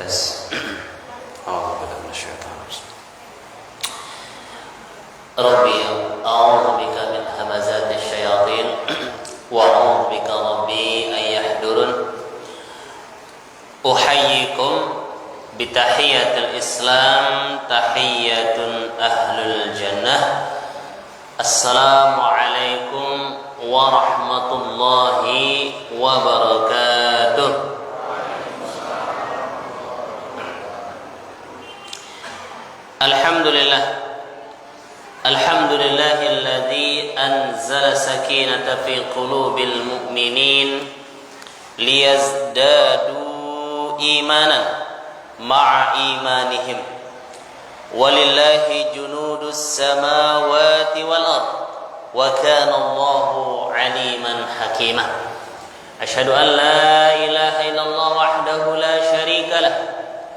tes. A'udzubillahi minasyaitonir rajim. Rabbi a'udzu bika min hamazati syayatin wa a'udzu bika rabbi an yahdurun. Uhayyikum bitahiyatil Islam, tahiyyatun ahlul jannah. Assalamu alaikum warahmatullahi wabarakatuh. Alhamdulillahilladzi anzala sakinata fi qulubil mu'minin liyazdadu imanan ma'a imanihim. Walillahi junudus samawati wal ard wa kana Allahu aliman hakimah. Asyhadu an la ilaha illallah wahdahu la syarika lah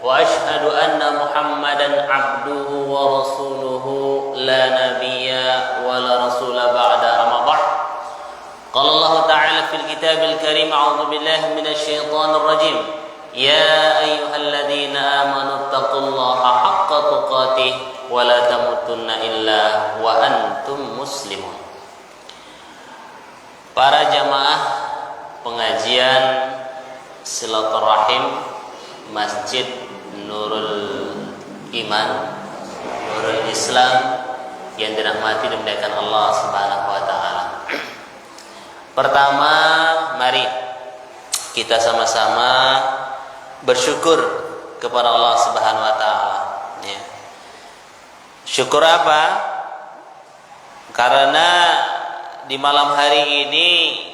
wa asyhadu anna Muhammadan abduhu wa rasuluhu la nabiyya wa la rasula ba'da amma ba'd. Qala Allah ta'ala fil kitabil karim, a'udzu billahi minasy syaithanir rajim. Ya ayyuhalladzina amanu taqullaha haqqa tuqatih wa la tamutunna illa wa antum muslimun. Para jamaah pengajian silaturahim Masjid Nurul Iman, Nurul Islam yang dirahmati dan dimuliakan Allah Subhanahu wa taala. Pertama, mari kita sama-sama bersyukur kepada Allah Subhanahu wa taala, ya. Syukur apa? Karena di malam hari ini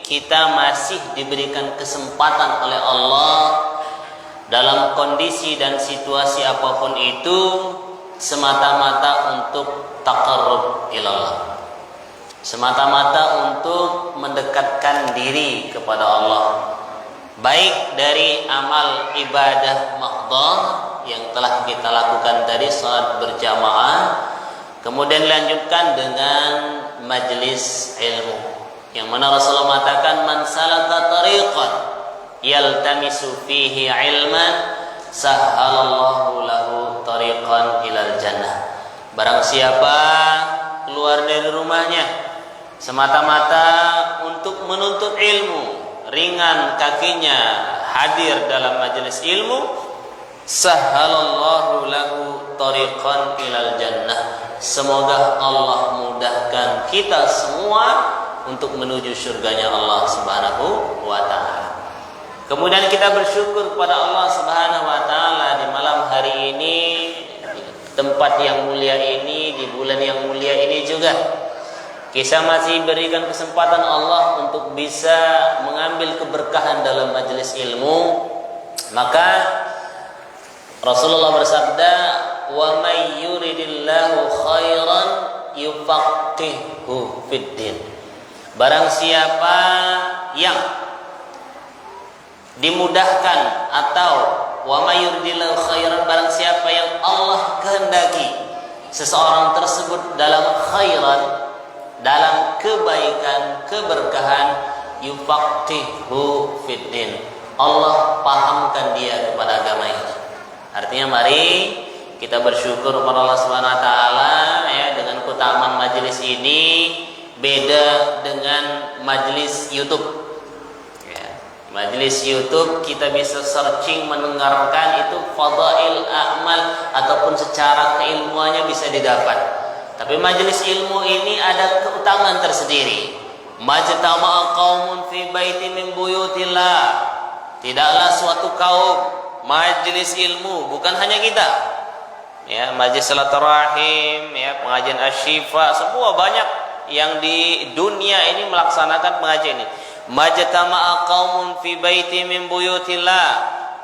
kita masih diberikan kesempatan oleh Allah dalam kondisi dan situasi apapun itu semata-mata untuk taqarrub ilallah, semata-mata untuk mendekatkan diri kepada Allah, baik dari amal ibadah mahdhah yang telah kita lakukan tadi, salat berjamaah, kemudian dilanjutkan dengan majlis ilmu, yang mana Rasulullah mengatakan man salaka tariqan yaltamisu fihi ilman sahhalallahu lahu tariqan ilal jannah. Barang siapa keluar dari rumahnya semata-mata untuk menuntut ilmu, ringan kakinya hadir dalam majelis ilmu, sahhalallahu lahu tariqan ilal jannah. Semoga Allah mudahkan kita semua untuk menuju surganya Allah Subhanahu wa taala. Kemudian kita bersyukur kepada Allah Subhanahu wa taala di malam hari ini, di tempat yang mulia ini, di bulan yang mulia ini juga kita masih berikan kesempatan Allah untuk bisa mengambil keberkahan dalam majelis ilmu. Maka Rasulullah bersabda, "Wa may yuridillahu khairan yufaqihuhu fid din." Barang siapa yang dimudahkan, atau wa may yuridillahu khairan, barang siapa yang Allah kehendaki seseorang tersebut dalam khairan, dalam kebaikan, keberkahan, yufaqihu fid din, Allah pahamkan dia kepada agama ini. Artinya mari kita bersyukur kepada Allah Subhanahu wa taala, ya, dengan keutamaan majelis ini beda dengan majelis YouTube. Majelis YouTube kita bisa searching, mendengarkan itu fadail a'mal ataupun secara keilmuannya bisa didapat. Tapi majelis ilmu ini ada keutamaan tersendiri. Majtama'a qaumun fi baiti min buyutillah. Tidaklah suatu kaum majelis ilmu, bukan hanya kita. Ya, majelis silaturahim, ya, pengajian asy-syifa, semua banyak yang di dunia ini melaksanakan pengajian ini. Majtama'a qaumun fi baiti min buyutillah.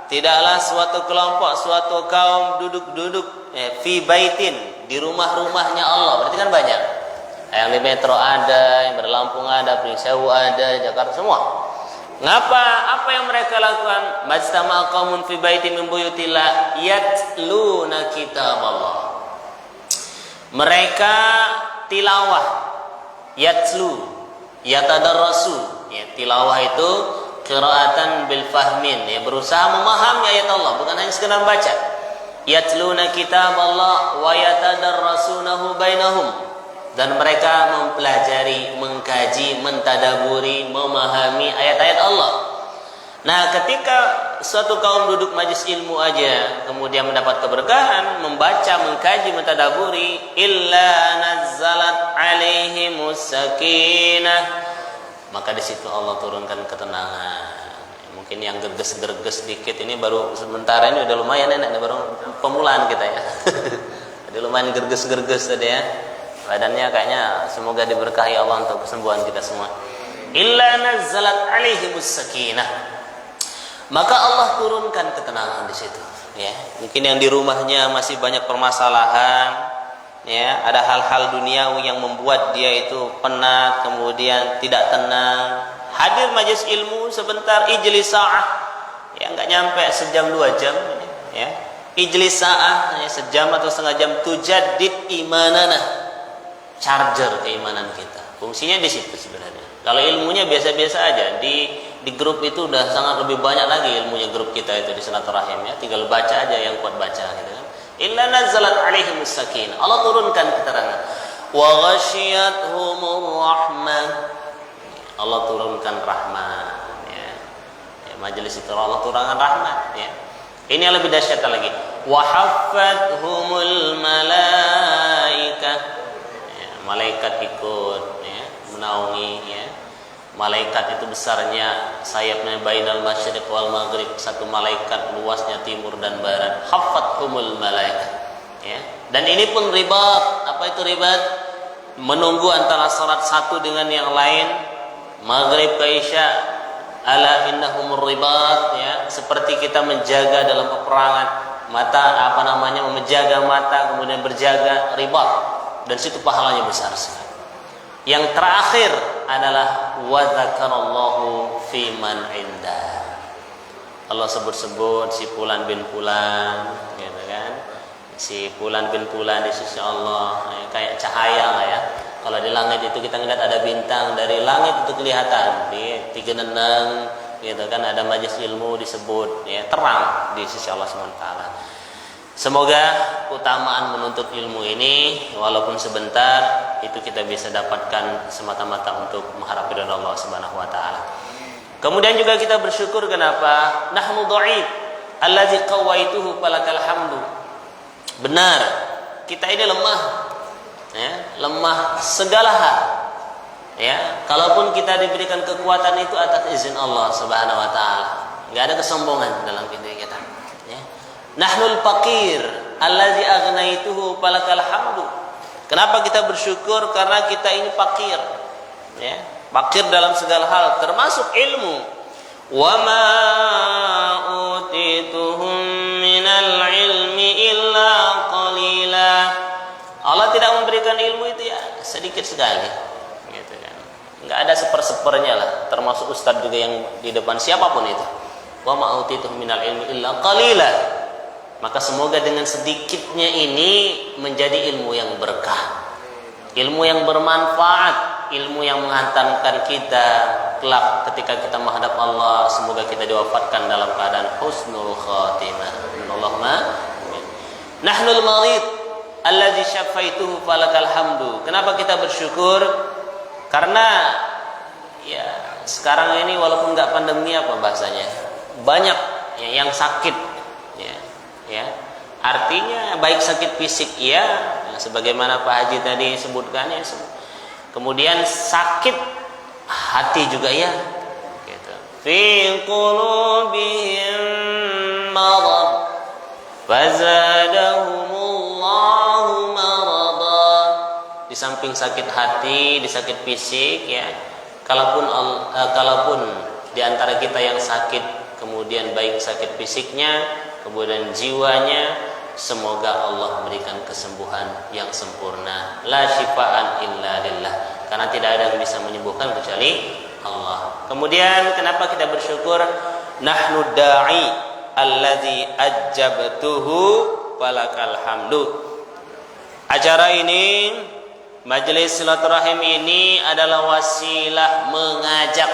Tidaklah suatu kelompok, suatu kaum duduk-duduk fi baitin, di rumah-rumahnya Allah. Berarti kan banyak. Yang di Metro ada, yang berlampung ada, Pringsewu ada, Jakarta semua. Ngapa? Apa yang mereka lakukan? Majtama'a qaumun fi baitin min buyutillah yatluna kitaballah. Mereka tilawah, yatlu, yatadarrasu. Ya, tilawah itu qiraatan bil fahmin, ya, berusaha memahami ayat Allah, bukan hanya sekedar baca. Yatluna kitab Allah wa yatadarrasunahu bainahum, dan mereka mempelajari, mengkaji, mentadaburi, memahami ayat-ayat Allah. Nah, ketika suatu kaum duduk majlis ilmu aja kemudian mendapat keberkahan, membaca, mengkaji, mentadaburi, illa nazzalat alaihimus sakinah, maka di situ Allah turunkan ketenangan. Mungkin yang gerges-gerges sedikit ini baru sebentar, ini udah lumayan enak, ini baru pemulaan kita ya. Jadi lumayan gerges-gerges tadi ya. Badannya kayaknya semoga diberkahi Allah untuk kesembuhan kita semua. Illa nazzalat alaihimus sakinah, maka Allah turunkan ketenangan di situ. Ya, mungkin yang di rumahnya masih banyak permasalahan, ya, ada hal-hal duniawi yang membuat dia itu penat, kemudian tidak tenang. Hadir majelis ilmu sebentar, ijlis sa'ah, ya, nggak nyampe sejam 2 jam, ya. Ijlis sa'ah, ya, sejam atau setengah jam, tujaddid imanana, charger keimanan kita. Fungsinya di situ sebenarnya. Kalau ilmunya biasa-biasa aja, di grup itu udah sangat lebih banyak lagi ilmunya grup kita itu di silaturahim, ya. Tinggal baca aja yang kuat baca gitu kan. Illa nazzalat alaihimus sakinah, Allah turunkan keterangan. Wa ghasyiyatuhumur rahmah, Allah turunkan rahmat, ya. Ya, majelis itu Allah turunkan rahmat, ya. Ini yang lebih dahsyat lagi. Wa haffathumul malaikah, ya, malaikat ikut, ya, menaungi, ya. Malaikat itu besarnya sayapnya bainal masyriq wal maghrib, satu malaikat luasnya timur dan barat. Haffathumul malaikat, ya. Dan ini pun ribat. Apa itu ribat? Menunggu antara salat satu dengan yang lain, maghrib ke isya. Ala innahumur ribat, ya, seperti kita menjaga dalam peperangan, mata menjaga mata, kemudian berjaga, ribat, dan situ pahalanya besar sekali. Yang terakhir adalah wa dzakarallahu fi man indah, Allah sebut-sebut si Fulan bin Fulan, gitu kan, si Fulan bin Fulan di sisi Allah, ya, kayak cahaya lah ya. Kalau di langit itu kita ngeliat ada bintang, dari langit itu kelihatan di tiga neneng, gitu kan, ada majelis ilmu disebut, ya, terang di sisi Allah SWT. Semoga keutamaan menuntut ilmu ini walaupun sebentar itu kita bisa dapatkan semata-mata untuk mengharap ridha Allah Subhanahu wa taala. Kemudian juga kita bersyukur, kenapa? Nahnu dha'if allazi qawaituhu falakal hamdu. Benar, kita ini lemah, ya, lemah segala hal, ya. Kalaupun kita diberikan kekuatan itu atas izin Allah Subhanahu wa taala. Enggak ada kesombongan dalam diri kita, ya. Nahnul faqir allazi agnaituhu falakal hamdu. Kenapa kita bersyukur? Karena kita ini fakir, ya. Fakir dalam segala hal, termasuk ilmu. Wa ma utituhum minal ilmi illa qalila. Allah tidak memberikan ilmu itu ya sedikit sekali, gitu kan. Enggak ada seper-sepernya lah, termasuk ustadz juga yang di depan siapapun itu. Wa ma utituhum minal ilmi illa qalila. Maka semoga dengan sedikitnya ini menjadi ilmu yang berkah, ilmu yang bermanfaat, ilmu yang menghantarkan kita kelak ketika kita menghadap Allah. Semoga kita diwafatkan dalam keadaan husnul khatimah. Allahumma amin. Nahnul marid allazi syafaituhu falakal hamdu. Kenapa kita bersyukur? Karena ya sekarang ini walaupun nggak pandemi, apa bahasanya, banyak ya, yang sakit, ya, artinya baik sakit fisik ya, sebagaimana Pak Haji tadi sebutkan, ya, kemudian sakit hati juga ya, gitu. Fi qulubihim marad fazadahumullahu marada. Di samping sakit hati, di sakit fisik, ya, kalaupun di antara kita yang sakit, kemudian baik sakit fisiknya, kemudian jiwanya, semoga Allah berikan kesembuhan yang sempurna. La syifaan illa lillah, karena tidak ada yang bisa menyembuhkan kecuali Allah. Kemudian kenapa kita bersyukur? Nahnu da'i allazi ajabtuhu falakal hamdu. Acara ini, majelis silaturahim ini adalah wasilah mengajak,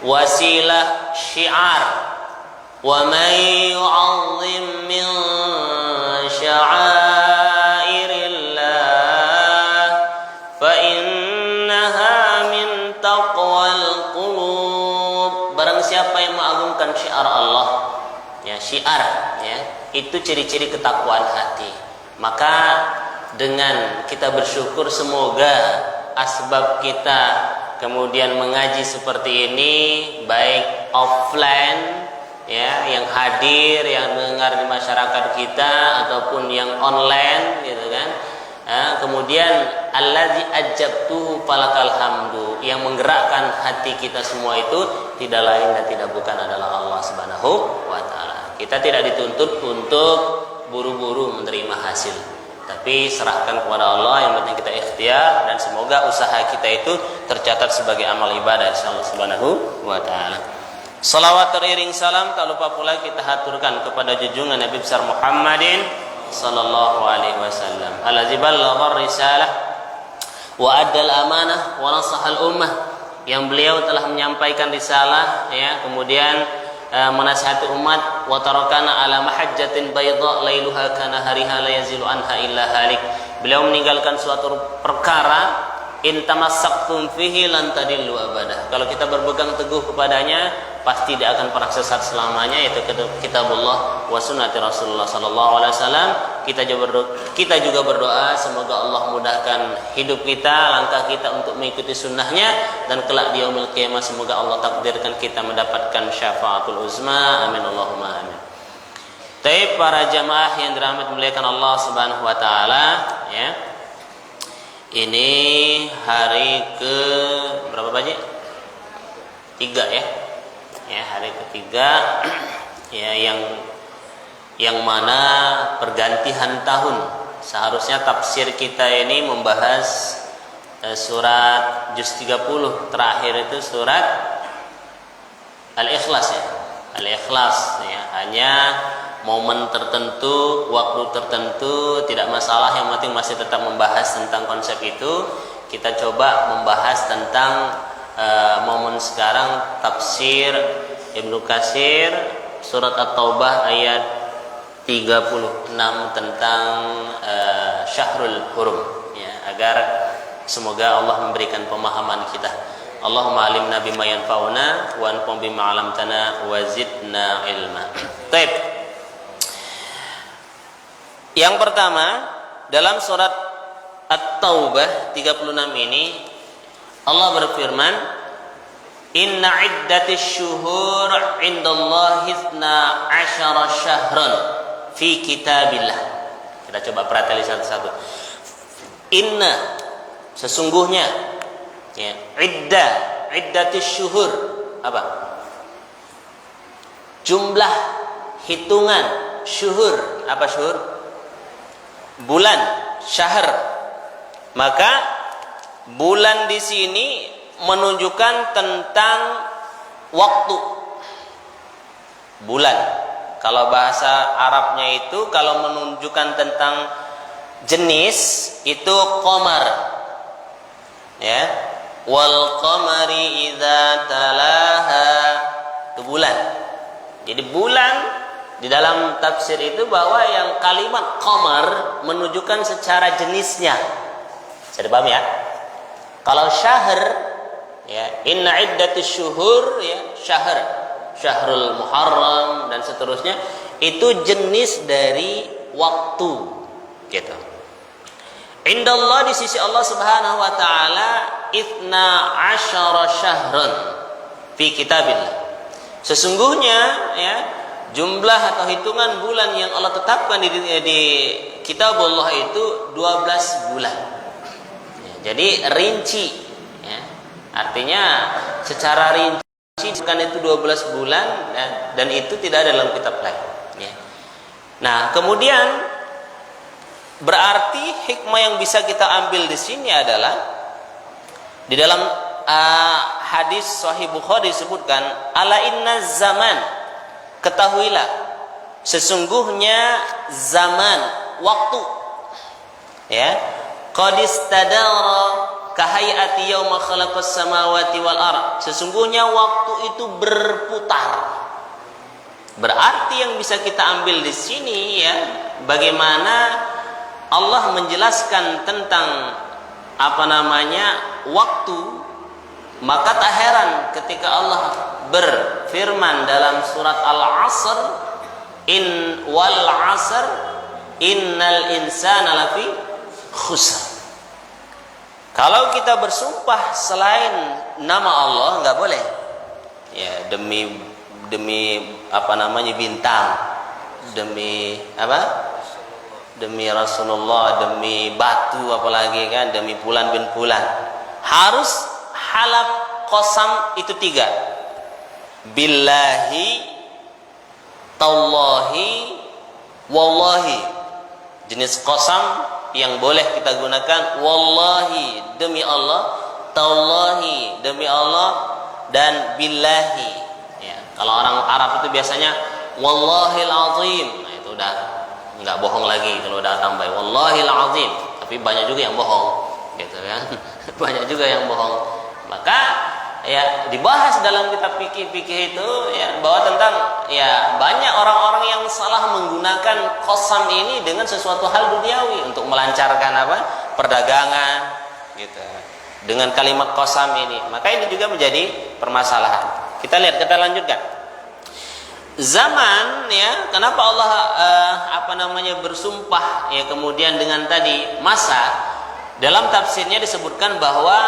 wasilah, syiar. Wa may yu'azzim min sya'airillah fa innaha min taqwal qulub. Barang siapa yang mengagungkan syiar Allah, ya, syiar, ya, itu ciri-ciri ketakwaan hati. Maka dengan kita bersyukur, semoga asbab kita kemudian mengaji seperti ini, baik offline, ya, yang hadir, yang dengar di masyarakat kita, ataupun yang online, gitu kan. Kemudian allazi ajabtuhu falakal hamdu, yang menggerakkan hati kita semua itu tidak lain dan tidak bukan adalah Allah Subhanahu wa taala. Kita tidak dituntut untuk buru-buru menerima hasil, tapi serahkan kepada Allah, yang penting kita ikhtiar, dan semoga usaha kita itu tercatat sebagai amal ibadah insyaallah Subhanahu wa taala. Salawat teriring salam tak lupa pula kita haturkan kepada junjungan Nabi besar Muhammadin sallallahu alaihi wasallam, allazi ballagha risalah wa addal amanah wa nasahal ummah, yang beliau telah menyampaikan risalah, ya, kemudian menasihati umat, wa tarakana ala mahajjatin bayda lailuha kana hariha la yazilu anha illa halik. Beliau meninggalkan suatu perkara, in tamassaktum fihi lan tadillu abadah. Kalau kita berpegang teguh kepadanya, pasti tidak akan pernah sesat selamanya, yaitu kitabullah wa sunnati Rasulullah sallallahu alaihi wasallam. Kita juga berdoa semoga Allah mudahkan hidup kita, langkah kita untuk mengikuti sunnahnya, dan kelak di yaumil qiyamah semoga Allah takdirkan kita mendapatkan syafaatul uzma. Amin Allahumma amin. Taib para jamaah yang dirahmati muliakan Allah Subhanahu wa taala, ya. Ini hari ke berapa Pak Haji? 3, ya. Ya, hari ketiga, ya, yang mana pergantian tahun. Seharusnya tafsir kita ini membahas surat juz 30, terakhir itu surat Al-Ikhlas, ya. Al-Ikhlas, ya. Hanya momen tertentu, waktu tertentu tidak masalah, yang penting masih tetap membahas tentang konsep itu. Kita coba membahas tentang momen sekarang, tafsir Ibnu Katsir surat At-Taubah ayat 36 tentang Syahrul Hurum, ya, agar semoga Allah memberikan pemahaman kita. Allahumma alimna bima yanfa'una wa anfa'na bima 'allamtana wa zidna ilma. Baik. Yang pertama, dalam surat At-Taubah 36 ini Allah berfirman, inna iddatis syuhur indallahi 12 syahran fi kitabillah. Kita coba perhatikan satu-satu. Inna, sesungguhnya, ya, iddatis syuhur, apa? Jumlah hitungan syuhur, apa syuhur? Bulan, syahr. Maka bulan di sini menunjukkan tentang waktu. Bulan, kalau bahasa Arabnya itu, kalau menunjukkan tentang jenis itu qamar, ya. Wal qamari idza talaha, itu bulan. Jadi bulan di dalam tafsir itu bahwa yang kalimat qamar menunjukkan secara jenisnya. Bisa dipahami, ya? Kalau syahr, ya, inna iddatus syuhur, ya, syahr, syahrul muharram dan seterusnya, itu jenis dari waktu, gitu. Indallah, di sisi Allah Subhanahu wa taala, 12 syahran fi kitabillah. Sesungguhnya, ya, jumlah atau hitungan bulan yang Allah tetapkan di kitabullah itu 12 bulan. Jadi rinci, ya. Artinya secara rinci bukan itu 12 bulan, dan itu tidak ada dalam kitab lain, ya. Nah, kemudian berarti hikmah yang bisa kita ambil di sini adalah di dalam hadis Sahih Bukhari disebutkan, ala inna zaman, ketahuilah sesungguhnya zaman, waktu, ya, qad istadara kahayati yauma khalaqas samawati wal ard. Sesungguhnya waktu itu berputar. Berarti yang bisa kita ambil di sini ya, bagaimana Allah menjelaskan tentang waktu, maka tak heran ketika Allah berfirman dalam surat Al-Asr, wal 'asr innal insana lafi khusr. Kalau kita bersumpah selain nama Allah nggak boleh. Ya, demi bintang, demi demi Rasulullah, demi batu, apalagi kan, demi bulan bin bulan. Harus halaf qasam itu 3. Billahi, tallahi, wallahi. Jenis qasam yang boleh kita gunakan wallahi demi Allah, tallahi demi Allah, dan billahi. Ya, kalau orang Arab itu biasanya wallahil azim. Nah, itu udah nggak bohong lagi kalau udah tambah wallahil azim. Tapi banyak juga yang bohong, gitu kan? Banyak juga yang bohong. Maka ya dibahas dalam kitab fikih itu ya, bahwa tentang ya banyak orang-orang yang salah menggunakan qasam ini dengan sesuatu hal duniawi untuk melancarkan perdagangan, gitu. Dengan kalimat qasam ini, maka ini juga menjadi permasalahan. Kita lihat, kita lanjutkan. Zaman ya, kenapa Allah bersumpah ya, kemudian dengan tadi masa, dalam tafsirnya disebutkan bahwa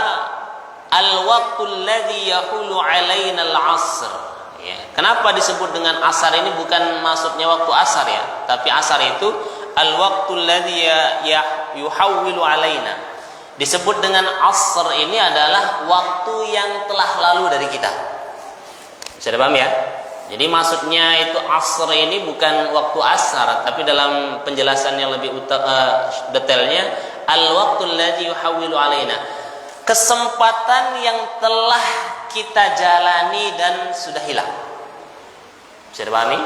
al-waqtul ladzi yahulu 'alaina al-'asr. Ya, kenapa disebut dengan asar ini? Bukan maksudnya waktu asar ya, tapi asar itu al-waqtul ladzi yuhawwilu 'alaina. Disebut dengan asr ini adalah waktu yang telah lalu dari kita. Bisa dipaham ya? Jadi maksudnya itu asr ini bukan waktu asar, tapi dalam penjelasan yang lebih detailnya al-waqtul ladzi yuhawwilu 'alaina. Kesempatan yang telah kita jalani dan sudah hilang. Bisa dipahami?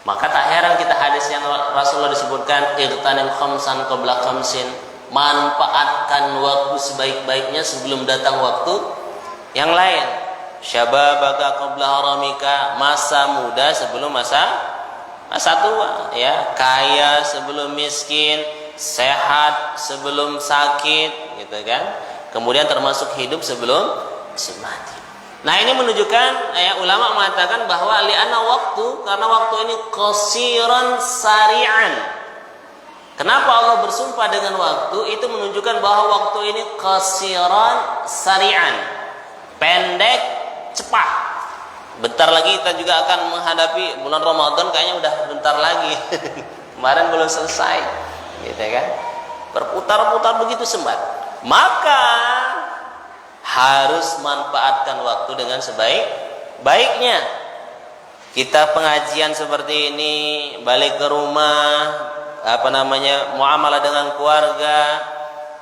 Maka tak heran kita hadis yang Rasulullah disebutkan igtanim khamsan qabla khamsin, manfaatkan waktu sebaik-baiknya sebelum datang waktu yang lain. Syababaka qabla haramika, masa muda sebelum masa tua ya, kaya sebelum miskin, sehat sebelum sakit, gitu kan. Kemudian termasuk hidup sebelum mati. Nah, ini menunjukkan ya, ulama mengatakan bahwa li'anna waktu, karena waktu ini qasiran sari'an. Kenapa Allah bersumpah dengan waktu? Itu menunjukkan bahwa waktu ini qasiran sari'an, pendek, cepat. Bentar lagi kita juga akan menghadapi bulan Ramadan, kayaknya udah bentar lagi. Kemarin belum selesai, gitu kan? Berputar-putar begitu sempat. Maka harus manfaatkan waktu dengan sebaik-baiknya. Kita pengajian seperti ini, balik ke rumah, muamalah dengan keluarga,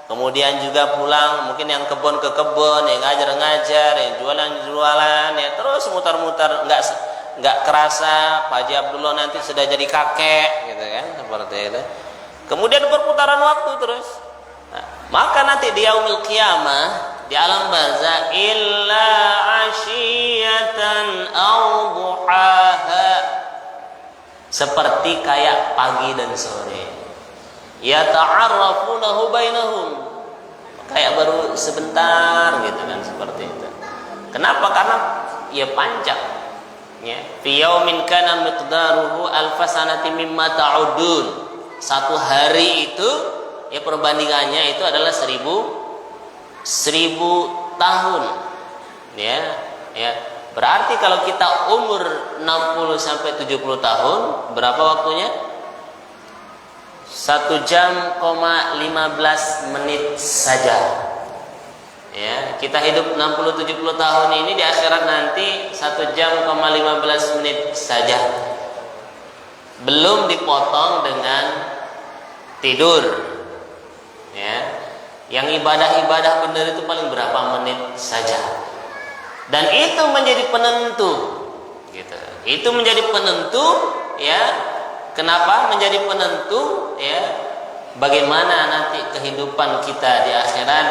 kemudian juga pulang, mungkin yang kebun ke kebun, yang ngajar-ngajar, yang jualan ya, terus mutar-mutar, nggak kerasa Pak Haji Abdullah nanti sudah jadi kakek, gitu kan, seperti itu. Kemudian perputaran waktu terus. Nah, maka nanti di yaumil qiyamah, di alam barzakh, illa asyiyatan aw duhaha, seperti kayak pagi dan sore. Yata'arrafunahu bainahum, kayak baru sebentar, gitu kan, seperti itu. Kenapa? Karena ya panjang ya. Fi yaumin kana miqdaruhu alfasanati mimma ta'udun. Satu hari itu ya, perbandingannya itu adalah 1000 tahun ya. Berarti kalau kita umur 60 sampai 70 tahun, berapa waktunya? 1 jam, 15 menit saja. Ya, kita hidup 60-70 tahun ini, di akhirat nanti 1 jam, 15 menit saja. Belum dipotong dengan tidur. Ya. Yang ibadah-ibadah benar itu paling berapa menit saja. Dan itu menjadi penentu, gitu. Itu menjadi penentu ya. Kenapa menjadi penentu ya, bagaimana nanti kehidupan kita di akhirat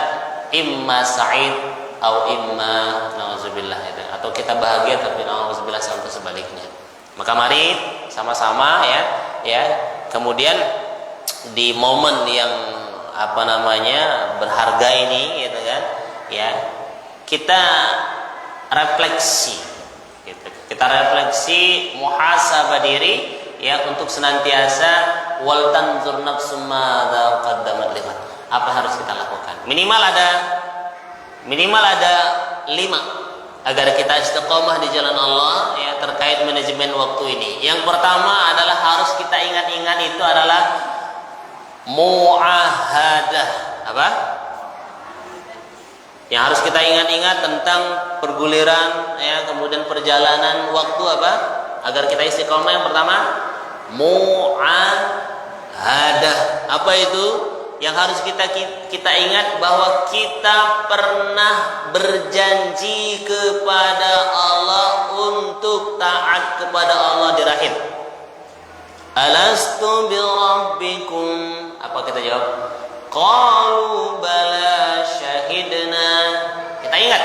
imma sa'id atau imma nauzubillah itu, atau kita bahagia tapi nauzubillah sampai sebaliknya. Maka mari sama-sama ya kemudian di momen yang berharga ini gitu kan ya, kita refleksi gitu. Kita refleksi muhasabah diri ya, untuk senantiasa wal tanzur nafsum madza qaddamat lighad. Apa yang harus kita lakukan? Minimal ada 5 agar kita istiqomah di jalan Allah ya, terkait manajemen waktu ini. Yang pertama adalah harus kita ingat-ingat itu adalah muahadah. Apa? Yang harus kita ingat-ingat tentang perguliran ya, kemudian perjalanan waktu apa? Agar kita istiqomah, yang pertama muahadah. Apa itu? Yang harus kita ingat bahwa kita pernah berjanji kepada Allah untuk taat kepada Allah di rahim. Alastu bi rabbikum? Apa kita jawab? Qalu bala syahidna. Kita ingat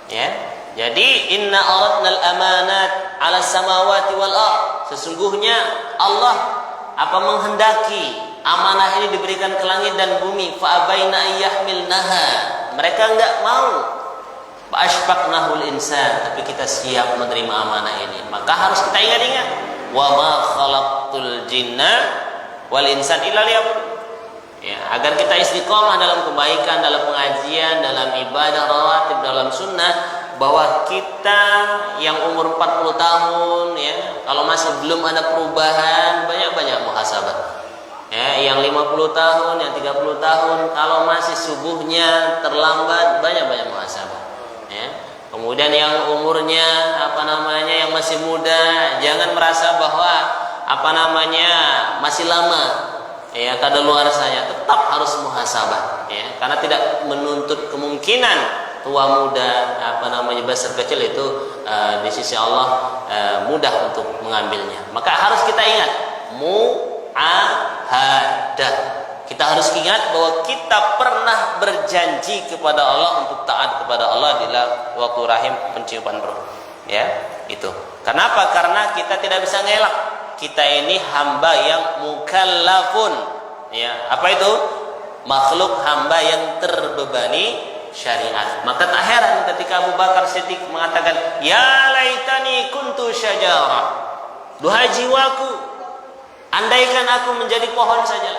ya. Jadi inna aradna al-amanat 'ala samawati wal ardh. Sesungguhnya Allah menghendaki amanah ini diberikan ke langit dan bumi. Fa abaina ayyahmilnaha. Mereka enggak mau. Fa ashfaqnahul insan. Tapi kita siap menerima amanah ini. Maka harus kita ingat-ingat. Wa ma khalaqtul jinna wal insan illa liya'budun. Ya, agar kita istiqomah dalam kebaikan, dalam pengajian, dalam ibadah rawatib, dalam sunnah, bahwa kita yang umur 40 tahun ya, kalau masih belum ada perubahan, banyak-banyak muhasabah. Ya, yang 50 tahun, yang 30 tahun, kalau masih subuhnya terlambat, banyak-banyak muhasabah. Ya. Kemudian yang umurnya yang masih muda, jangan merasa bahwa masih lama. Ya, kadaluarsanya tetap harus muhasabah ya, karena tidak menuntut kemungkinan tua muda besar kecil itu di sisi Allah mudah untuk mengambilnya. Maka harus kita ingat muahadah. Kita harus ingat bahwa kita pernah berjanji kepada Allah untuk taat kepada Allah di waktu rahim penciuman roh. Ya, itu. Kenapa? Karena kita tidak bisa ngelak. Kita ini hamba yang mukallafun ya. Apa itu? Makhluk hamba yang terbebani syariat. Maka tak heran ketika Abu Bakar Siddiq mengatakan, ya laitani kuntu syajarah. Duhai jiwaku, andaikan aku menjadi pohon saja.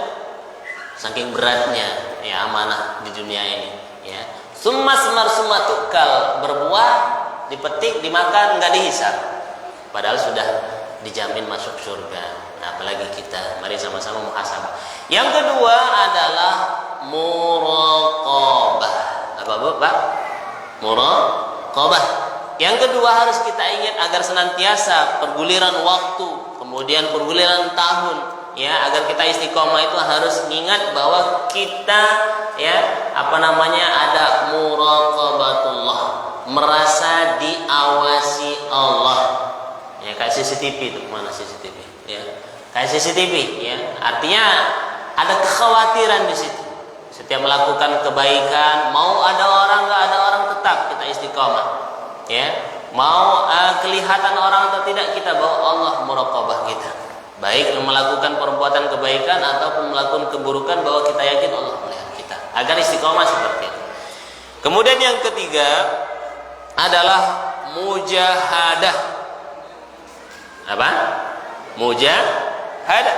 Saking beratnya ya amanah di dunia ini ya. Summa tukal, berbuah, dipetik, dimakan, enggak dihisab. Padahal sudah dijamin masuk surga. Nah, apalagi kita, mari sama-sama muhasabah. Yang kedua adalah muraqabah. Apa Bu, Pak? Muraqabah. Yang kedua harus kita ingat agar senantiasa perguliran waktu, kemudian perguliran tahun, ya, agar kita istiqomah itu harus ingat bahwa kita ada muraqabatullah, merasa diawasi Allah. Ya, kayak CCTV itu, mana CCTV? Ya, kayak CCTV, ya. Artinya ada kekhawatiran di situ. Setiap melakukan kebaikan, mau ada orang nggak ada orang, tetap kita istiqomah. Ya, mau kelihatan orang atau tidak, kita bawa Allah muraqabah kita. Baik melakukan perbuatan kebaikan ataupun melakukan keburukan, bahwa kita yakin Allah melihat kita. Agar istiqomah seperti itu. Kemudian yang ketiga adalah mujahadah. Apa? Mujahadah.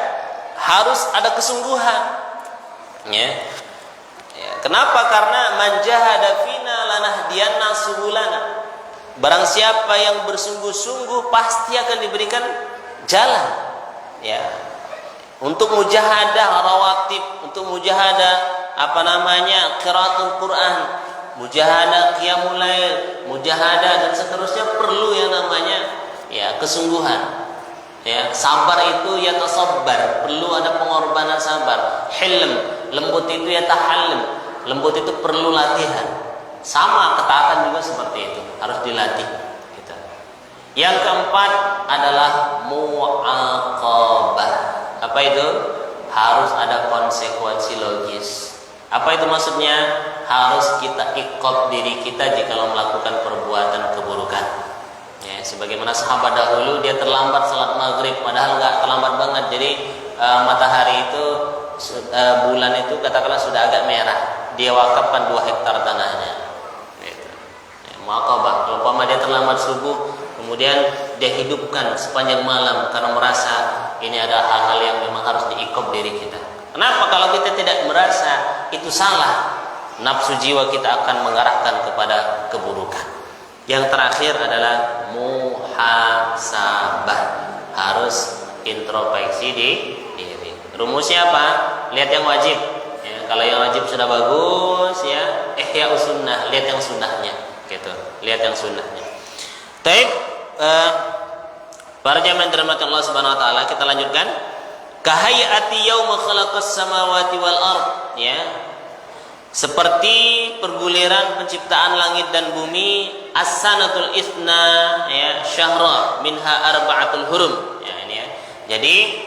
Harus ada kesungguhan. Ya. Kenapa? Karena man jahada fina lanahdiyanna subulana. Barang siapa yang bersungguh-sungguh pasti akan diberikan jalan. Ya. Untuk mujahadah rawatib, untuk mujahadah qiraatul Quran, mujahadah qiyamul lail, mujahadah dan seterusnya, perlu yang namanya kesungguhan. Ya, sabar itu yatasabbar, perlu ada pengorbanan sabar. Hilm, lembut itu yatahallim, lembut itu perlu latihan. Sama ketaatan juga seperti itu, harus dilatih gitu. Yang keempat adalah muaqabah. Apa itu? Harus ada konsekuensi logis. Apa itu maksudnya? harus kita iqab diri kita jika melakukan perbuatan keburukan. Ya, sebagaimana sahabat dahulu dia terlambat salat maghrib, padahal nggak terlambat banget. Jadi matahari itu bulan itu katakanlah sudah agak merah, dia wakafkan 2 hektar tanahnya. Gitu. Ya, muaqabah. Kalau umpama dia terlambat subuh, kemudian dia hidupkan sepanjang malam karena merasa ini ada hal-hal yang memang harus diiqab diri kita. Kenapa? Kalau kita tidak merasa itu salah, nafsu jiwa kita akan mengarahkan kepada keburukan. Yang terakhir adalah muhasabah, harus introspeksi diri. Rumusnya apa? Lihat yang wajib. Ya, kalau yang wajib sudah bagus, ya, ihya sunnah, lihat yang sunnahnya, gitu. Lihat yang sunnahnya. Taib, para jamaah yang dirahmati Allah Subhanahu wa taala, kita lanjutkan. Kahayati yauma khalaqas samawati wal ard, ya. Seperti perguliran penciptaan langit dan bumi, as-sanatul itsna, ya, syahra minha arba'atul hurum. Ya, ini ya. Jadi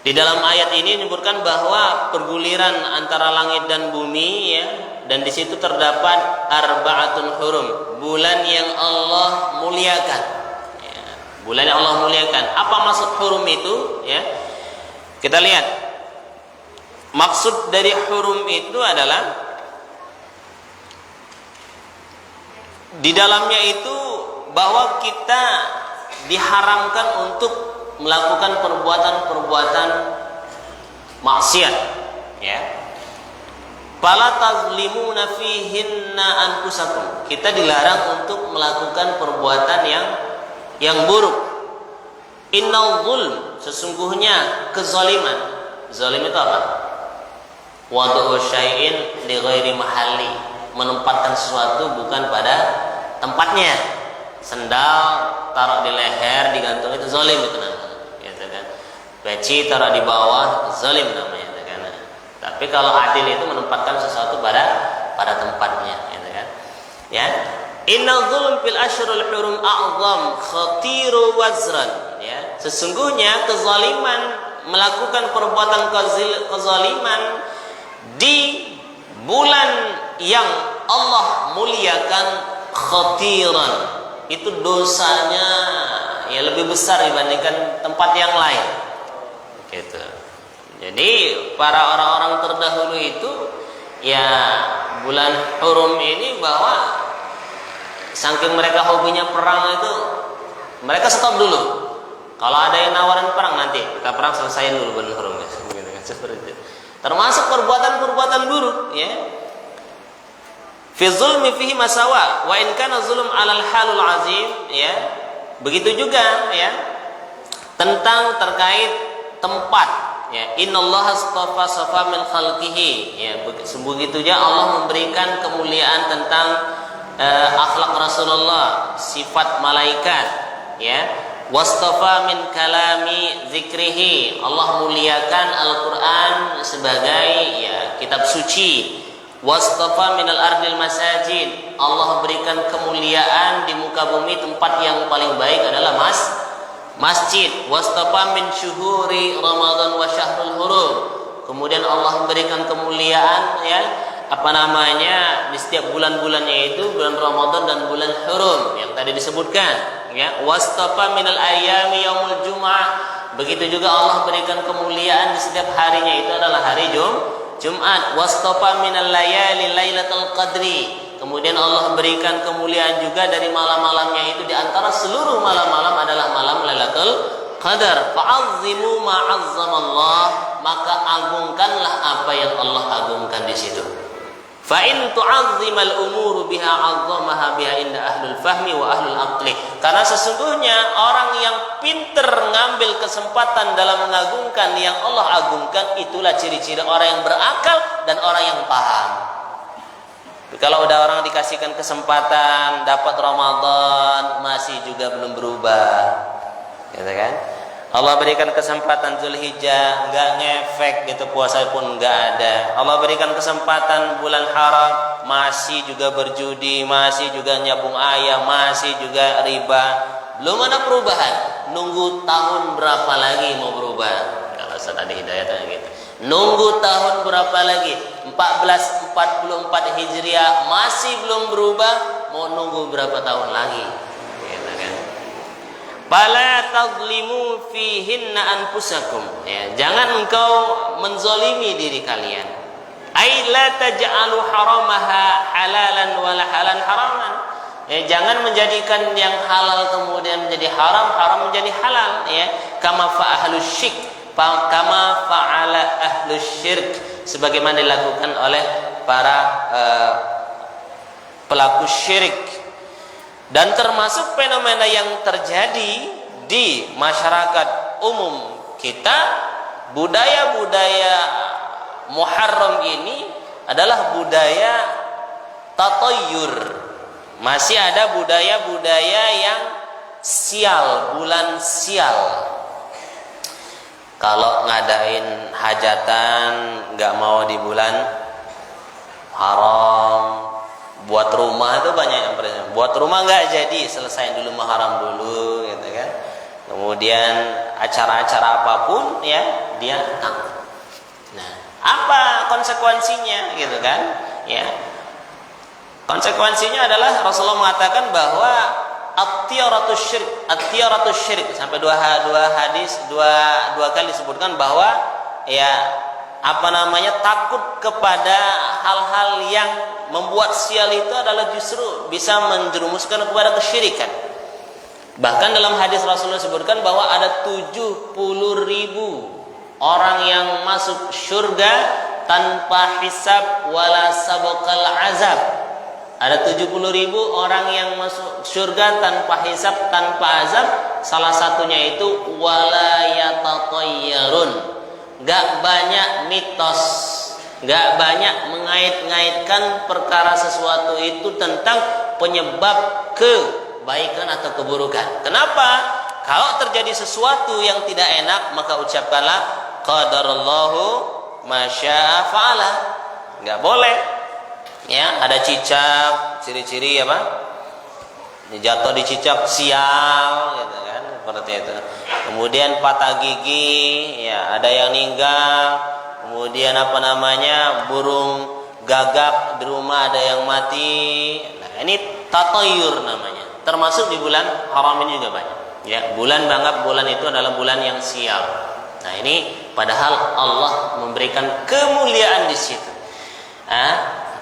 di dalam ayat ini menyebutkan bahwa perguliran antara langit dan bumi, ya, dan di situ terdapat arba'atul hurum, bulan yang Allah muliakan. Ya, bulan yang Allah muliakan. Apa maksud hurum itu? Ya, kita lihat. Maksud dari hurum itu adalah di dalamnya itu bahwa kita diharamkan untuk melakukan perbuatan-perbuatan maksiat, ya. Fala tazlimuna fihinna anfusakum. Kita dilarang untuk melakukan perbuatan yang buruk. Innal zulm, sesungguhnya kezaliman. Zalim itu apa? Wadu'u syai'in li ghairi mahalli, menempatkan sesuatu bukan pada tempatnya. Sendal taruh di leher digantung, itu zalim itu namanya, gitu kan. Peci taruh di bawah, zalim namanya, gitu kan. Tapi kalau adil itu menempatkan sesuatu pada tempatnya, gitu kan. Ya. Inna dzulm fil asyrul hurum a'zam khatiru wazran, ya. Sesungguhnya kezaliman, melakukan perbuatan kezaliman di bulan yang Allah muliakan, khatiran, itu dosanya ya lebih besar dibandingkan tempat yang lain, gitu. Jadi para orang-orang terdahulu itu, ya, bulan hurum ini bahwa saking mereka hobinya perang itu, mereka stop dulu. Kalau ada yang nawarin perang, nanti kita perang, selesaiin dulu bulan hurum, gitu kan, seperti itu. Termasuk perbuatan-perbuatan buruk, ya. Fi zulmi fihi masawa wa in kana zulm 'alal halul azim, ya. Begitu juga, ya, tentang terkait tempat, ya. Innallaha astafa safa min khalqihi, ya. Begitu juga Allah memberikan kemuliaan tentang akhlak Rasulullah, sifat malaikat, ya. Wastafa min kalami zikrihi, Allah muliakan Al-Quran sebagai, ya, kitab suci. Wastafa minal ardil masajid, Allah berikan kemuliaan di muka bumi, tempat yang paling baik adalah masjid. Wastafa min syuhuri Ramadan wa syahrul hurum, kemudian Allah berikan kemuliaan, ya, di setiap bulan-bulannya itu bulan Ramadan dan bulan hurum yang tadi disebutkan, ya. Wastafa minal ayyami yaumul jum'ah, begitu juga Allah berikan kemuliaan di setiap harinya itu adalah hari Jumat. Wastafa minal layali lailatul qadri, kemudian Allah berikan kemuliaan juga dari malam-malamnya itu, di antara seluruh malam-malam adalah malam Lailatul Qadar. Fa'azzimu ma'azzamallah, maka agungkanlah apa yang Allah agungkan di situ. Fa in tu'azzimal umuru biha 'azzamaha biha inda ahlul fahmi wa ahlul aqli. Karena sesungguhnya orang yang pinter ngambil kesempatan dalam mengagungkan yang Allah agungkan, itulah ciri-ciri orang yang berakal dan orang yang paham. Kalau udah orang dikasihkan kesempatan dapat Ramadan masih juga belum berubah, gitu kan? Allah berikan kesempatan Zulhijjah, nggak ngefek gitu, puasa pun nggak ada. Allah berikan kesempatan bulan haram, masih juga berjudi, masih juga nyabung ayam, masih juga riba. Belum ada perubahan. Nunggu tahun berapa lagi mau berubah? Kalau Ustaz ada hidayahnya gitu. Nunggu tahun berapa lagi? 1444 Hijriah masih belum berubah, mau nunggu berapa tahun lagi? Gitu kan? Fala tadlimu fihinna anfusakum. Ya, jangan engkau menzalimi diri kalian. Ai la taj'alu haramaha halalan wala halan haraman. Ya, jangan menjadikan yang halal kemudian menjadi haram, haram menjadi halal, ya. Kama fa'ahlus syirk, kama fa'ala ahlus syirk, sebagaimana dilakukan oleh para pelaku syirik. Dan termasuk fenomena yang terjadi di masyarakat umum kita, budaya-budaya Muharram ini adalah budaya tatayyur. Masih ada budaya-budaya yang sial, bulan sial. Kalau ngadain hajatan nggak mau di bulan haram, buat rumah itu banyak yang berarti. Buat rumah nggak jadi, selesai dulu Muharram dulu, gitu kan. Kemudian acara-acara apapun ya dia takut. Nah, apa konsekuensinya, gitu kan? Ya, konsekuensinya adalah Rasulullah mengatakan bahwa at-tiyaratus syirik, sampai dua kali disebutkan bahwa ya takut kepada hal-hal yang membuat sial itu adalah justru bisa menjerumuskan kepada kesyirikan. Bahkan dalam hadis Rasulullah sebutkan bahwa ada 70.000 orang yang masuk surga tanpa hisab wala sabaqal azab. Ada 70.000 orang yang masuk surga tanpa hisab, tanpa azab. Salah satunya itu wala yatatayyarun. Gak banyak mitos, gak banyak mengait-ngaitkan perkara sesuatu itu tentang penyebab kebaikan atau keburukan. Kenapa? Kalau terjadi sesuatu yang tidak enak, maka ucapkanlah qadarallahu masya'a fa'ala. Gak boleh. Ya, ada cicak, ciri-ciri apa? Jatuh di cicak sial, gitu kan, seperti itu. Kemudian patah gigi, ya, ada yang meninggal. Kemudian burung gagak di rumah ada yang mati. Nah, ini tatayyur namanya. Termasuk di bulan haram ini juga banyak. Ya, bulan banget, bulan itu adalah bulan yang sial. Nah, ini padahal Allah memberikan kemuliaan di situ.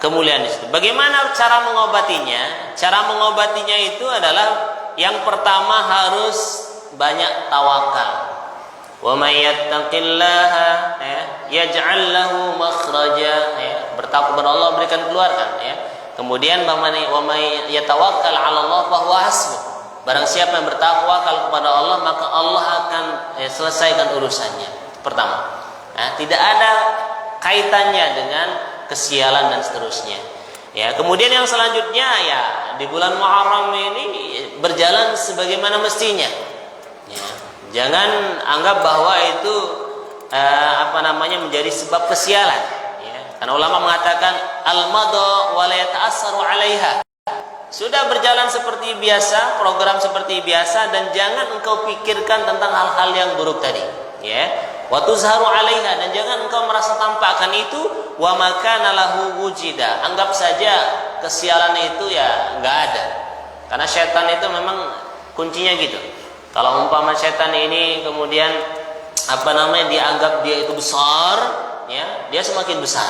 Kemuliaan di situ. Bagaimana cara mengobatinya? Cara mengobatinya itu adalah yang pertama harus banyak tawakal. Wa may yattaqillaha yaj'al lahu makhraja. Bertakwa kepada Allah berikan keluarkan, ya. Kemudian wa may yatawakkal 'ala Allah fa huwa hasbuh. Barang siapa yang bertakwa kalau kepada Allah, maka Allah akan selesaikan urusannya. Pertama, tidak ada kaitannya dengan kesialan dan seterusnya. Ya, kemudian yang selanjutnya ya di bulan Muharram ini berjalan sebagaimana mestinya. Ya, jangan anggap bahwa itu menjadi sebab kesialan. Ya, karena ulama mengatakan al-madha wa la yata'assaru 'alaiha. Sudah berjalan seperti biasa, program seperti biasa, dan jangan engkau pikirkan tentang hal-hal yang buruk tadi. Ya, wa tuzharu 'alaiha, dan jangan engkau merasa tampakkan itu. Wa makana lahu wujida, anggap saja kesialan itu ya nggak ada, karena setan itu memang kuncinya gitu. Kalau umpama setan ini kemudian dianggap dia itu besar, ya dia semakin besar.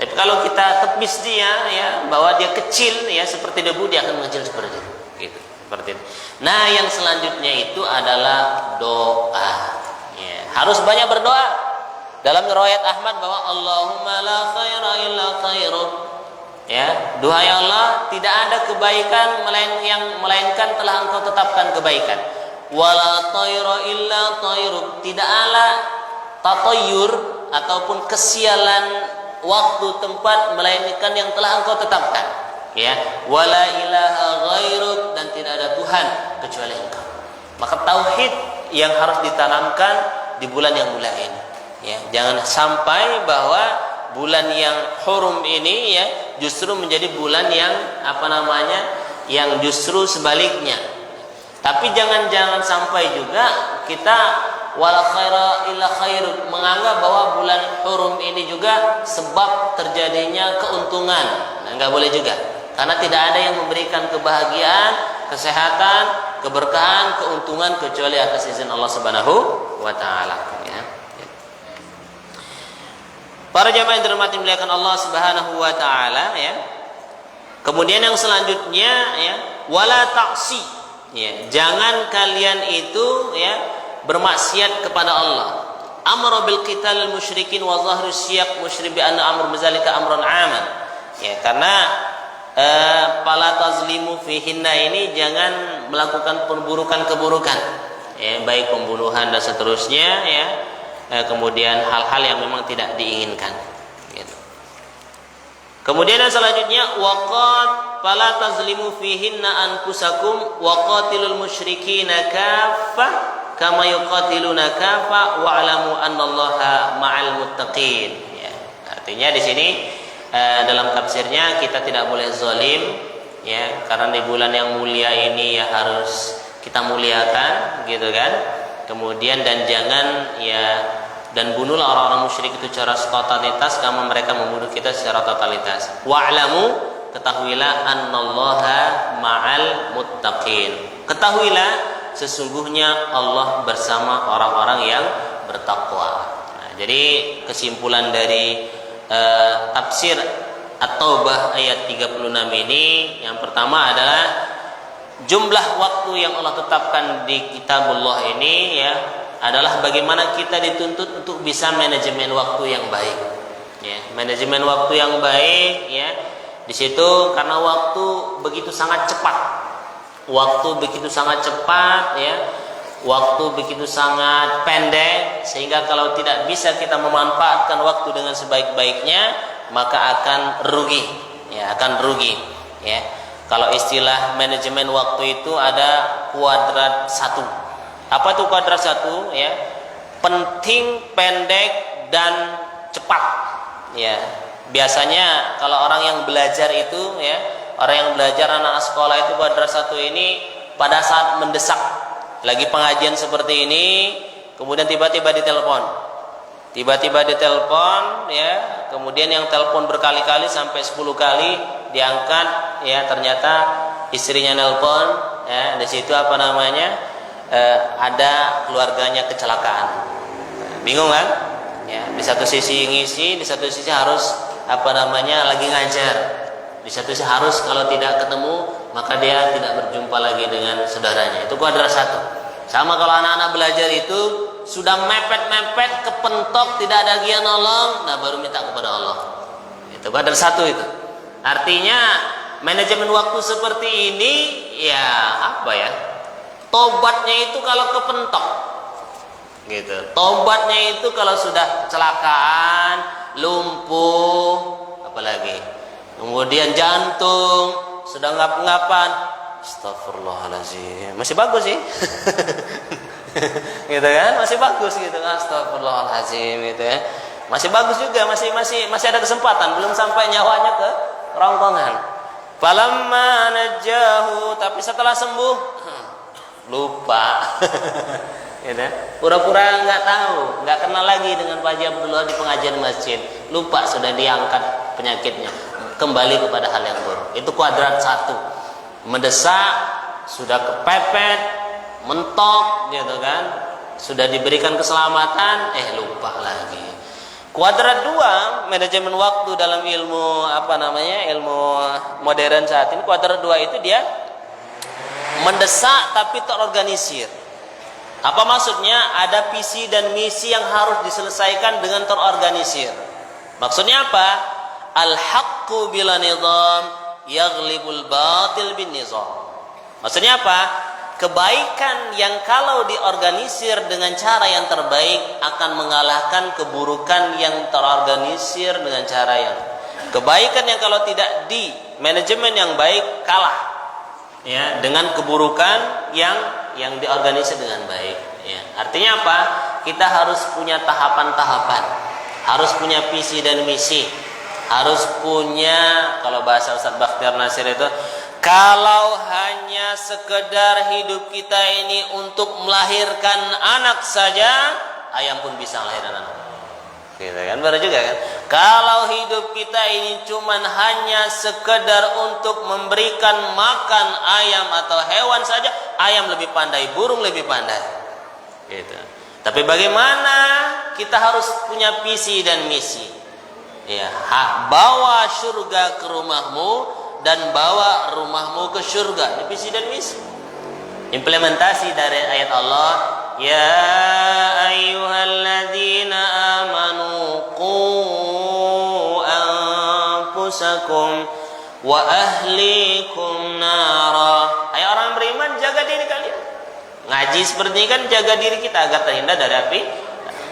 Tapi kalau kita tepis dia, ya bahwa dia kecil, ya seperti debu, dia akan mengecil seperti itu, gitu, seperti itu. Nah, yang selanjutnya itu adalah doa. Ya, harus banyak berdoa. Dalam riwayat Ahmad bahwa Allahumma la khaira illa khairuk. Ya, duhai Allah, tidak ada kebaikan melainkan telah Engkau tetapkan kebaikan. Wala tayra illa tayruk. Tidak ada tatayyur ataupun kesialan waktu tempat melainkan yang telah Engkau tetapkan. Ya, wala ilaha ghairuk, dan tidak ada Tuhan kecuali Engkau. Maka tauhid yang harus ditanamkan di bulan yang mulia ini. Ya, jangan sampai bahwa bulan yang hurum ini ya justru menjadi bulan yang yang justru sebaliknya. Tapi jangan sampai juga kita wala khaira illa khairun, menganggap bahwa bulan hurum ini juga sebab terjadinya keuntungan. Nah, enggak boleh juga. Karena tidak ada yang memberikan kebahagiaan, kesehatan, keberkahan, keuntungan kecuali atas izin Allah Subhanahu wa taala, ya. Para jamaah yang dirahmati muliakan Allah Subhanahu wa taala, ya. Kemudian yang selanjutnya, ya, wala ta'si. Ya, jangan kalian itu, ya, bermaksiat kepada Allah. Amara bil qitalil musyrikin wa zahru siyaq musyrik bi anna amr mazalika amran aman. Ya, karena fala tazlimu fihinna ini jangan melakukan keburukan, ya, baik pembunuhan dan seterusnya, ya. Kemudian hal-hal yang memang tidak diinginkan, gitu. Kemudian yang selanjutnya waqat fala tazlimu fihinna anfusakum waqatilul musyrikina kaffah kama yuqatiluna kaffah wa'lamu annallaha ma'al muttaqin, ya. Artinya di sini dalam tafsirnya kita tidak boleh zalim, ya, karena di bulan yang mulia ini ya harus kita muliakan, gitu kan. Kemudian dan jangan, ya, dan bunuhlah orang-orang musyrik itu secara totalitas karena mereka membunuh kita secara totalitas. Wa'lamu, ketahuilah annallaha ma'al muttaqin. Ketahuilah sesungguhnya Allah bersama orang-orang yang bertakwa. Nah, jadi kesimpulan dari tafsir At-Taubah ayat 36 ini yang pertama adalah jumlah waktu yang Allah tetapkan di kitabullah ini, ya, adalah bagaimana kita dituntut untuk bisa manajemen waktu yang baik, ya, manajemen waktu yang baik, ya. Di situ karena waktu begitu sangat cepat, ya, waktu begitu sangat pendek, sehingga kalau tidak bisa kita memanfaatkan waktu dengan sebaik-baiknya maka akan rugi, ya, ya. Kalau istilah manajemen waktu itu ada kuadrat 1. Apa itu kuadrat 1? Ya, penting, pendek, dan cepat. Ya, biasanya kalau orang yang belajar itu, ya, orang yang belajar anak sekolah itu kuadrat 1 ini pada saat mendesak, lagi pengajian seperti ini, kemudian tiba-tiba ditelepon, ya, kemudian yang telepon berkali-kali sampai 10 kali diangkat, ya, ternyata istrinya nelpon, ya, di situ apa namanya? Ada keluarganya kecelakaan. Bingung kan? Ya, di satu sisi ngisi, di satu sisi harus apa namanya? Lagi ngajar. Di satu sisi harus kalau tidak ketemu maka dia tidak berjumpa lagi dengan saudaranya. Itu kuadrat 1. Sama kalau anak-anak belajar itu sudah mepet-mepet, kepentok, tidak ada yang nolong, nah baru minta kepada Allah. Itu kuadrat 1 itu. Artinya manajemen waktu seperti ini, ya, apa ya? Tobatnya itu kalau kepentok, gitu. Tobatnya itu kalau sudah kecelakaan, lumpuh, apalagi, kemudian jantung, sudah ngap-ngapan, astagfirullahaladzim, masih bagus sih, gitu kan, masih bagus gitu, astagfirullahaladzim, gitu ya, masih bagus juga, masih ada kesempatan, belum sampai nyawanya ke rongkongan. Falamma najahu, tapi setelah sembuh lupa, gitu. Pura-pura nggak tahu, nggak kenal lagi dengan Pak Haji Abdullah di pengajian masjid, lupa sudah diangkat penyakitnya, kembali kepada hal yang buruk. Itu kuadrat 1, mendesak, sudah kepepet, mentok, gitu kan, sudah diberikan keselamatan, lupa lagi. Kuadrat 2, manajemen waktu dalam ilmu apa namanya, ilmu modern saat ini. Kuadrat 2 itu dia mendesak tapi terorganisir. Apa maksudnya? Ada visi dan misi yang harus diselesaikan dengan terorganisir. Maksudnya apa? Al-haqqu bila nizam yaghlibul batil bin nizam. Maksudnya apa? Kebaikan yang kalau diorganisir dengan cara yang terbaik akan mengalahkan keburukan yang terorganisir dengan cara yang, kebaikan yang kalau tidak di manajemen yang baik kalah, ya, dengan keburukan yang diorganisir dengan baik, ya. Artinya apa? Kita harus punya tahapan-tahapan, harus punya visi dan misi, harus punya, kalau bahasa Ustaz Bakhtiar Nasir itu, Kalau hanya sekedar hidup kita ini untuk melahirkan anak saja, ayam pun bisa melahirkan anak. Gitu kan, baru juga kan. Kalau hidup kita ini cuman hanya sekedar untuk memberikan makan ayam atau hewan saja, ayam lebih pandai, burung lebih pandai. Gitu. Tapi bagaimana kita harus punya visi dan misi. Ya, bawa surga ke rumahmu dan bawa rumahmu ke surga. Visi dan misi. Implementasi dari ayat Allah, ya ayyuhalladzina amanu qu anfusakum wa ahlikum nara. Hai orang beriman, jaga diri kalian. Ngaji seperti ini kan jaga diri kita agar terhindar dari api.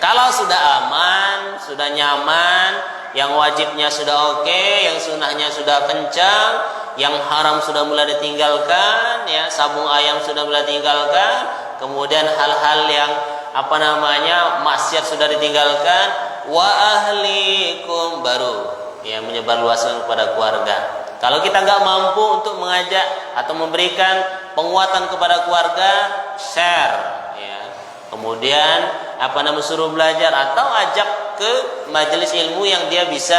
Kalau sudah aman, sudah nyaman, yang wajibnya sudah oke, yang sunnahnya sudah kencang, yang haram sudah mulai ditinggalkan, ya, sabung ayam sudah mulai ditinggalkan, kemudian hal-hal yang maksiat sudah ditinggalkan, wa ahlikum, baru ya menyebar luaskan kepada keluarga. Kalau kita nggak mampu untuk mengajak atau memberikan penguatan kepada keluarga, share, ya. Kemudian suruh belajar atau ajak ke majelis ilmu yang dia bisa